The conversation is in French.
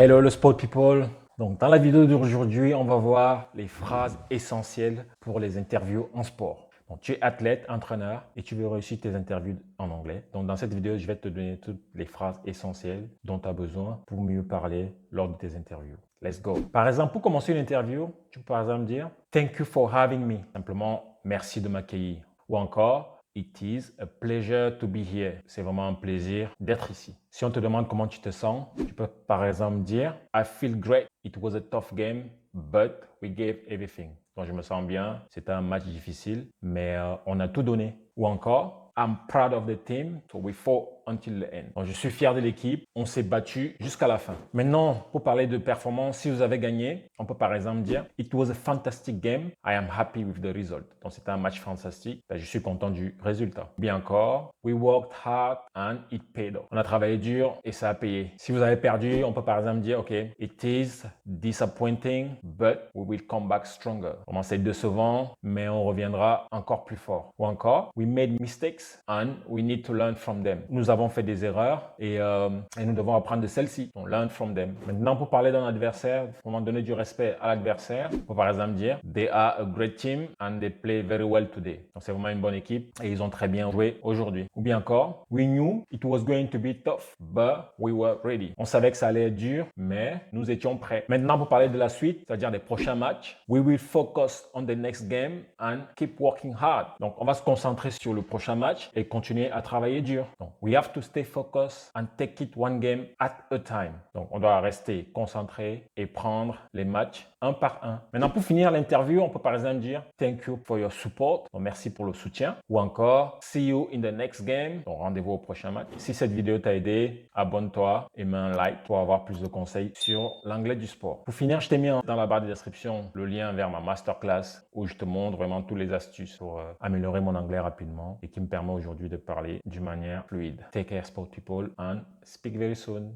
Hello le sport people. Donc dans la vidéo d'aujourd'hui, on va voir les phrases essentielles pour les interviews en sport. Donc tu es athlète, entraîneur et tu veux réussir tes interviews en anglais. Donc dans cette vidéo, je vais te donner toutes les phrases essentielles dont tu as besoin pour mieux parler lors de tes interviews. Let's go. Par exemple, pour commencer une interview, tu peux par exemple dire "Thank you for having me". Simplement, merci de m'accueillir. Ou encore "It is a pleasure to be here". C'est vraiment un plaisir d'être ici. Si on te demande comment tu te sens, tu peux par exemple dire "I feel great. It was a tough game, but we gave everything". Donc je me sens bien. C'était un match difficile, mais on a tout donné. Ou encore "I'm proud of the team, so we fought until the end". Donc je suis fier de l'équipe. On s'est battu jusqu'à la fin. Maintenant, pour parler de performance, si vous avez gagné, on peut par exemple dire "It was a fantastic game. I am happy with the result". Donc c'était un match fantastique. Je suis content du résultat. Bien encore, "We worked hard and it paid off". On a travaillé dur et ça a payé. Si vous avez perdu, on peut par exemple dire "OK, it is disappointing, but we will come back stronger". Vraiment, c'est décevant, mais on reviendra encore plus fort. Ou encore, "We made mistakes and we need to learn from them". Nous avons fait des erreurs et nous devons apprendre de celles-ci. Donc, learn from them. Maintenant, pour parler d'un adversaire, vraiment donner du respect à l'adversaire, on peut par exemple dire "They are a great team and they play very well today". Donc, c'est vraiment une bonne équipe et ils ont très bien joué aujourd'hui. Ou bien encore, "We knew it was going to be tough, but we were ready". On savait que ça allait être dur, mais nous étions prêts. Maintenant, pour parler de la suite, c'est-à-dire des prochains matchs, "We will focus on the next game and keep working hard". Donc, on va se concentrer sur le prochain match et continuer à travailler dur. Donc, "We have to stay focused and take it one game at a time". Donc, on doit rester concentré et prendre les matchs un par un. Maintenant, pour finir l'interview, on peut par exemple dire "Thank you for your support". Donc, merci pour le soutien. Ou encore "See you in the next game". Donc, rendez-vous au prochain match. Si cette vidéo t'a aidé, abonne-toi et mets un like pour avoir plus de conseils sur l'anglais du sport. Pour finir, je t'ai mis dans la barre de description le lien vers ma masterclass où je te montre vraiment toutes les astuces pour améliorer mon anglais rapidement et qui me permet aujourd'hui de parler d'une manière fluide. Take care, sport people, and speak very soon.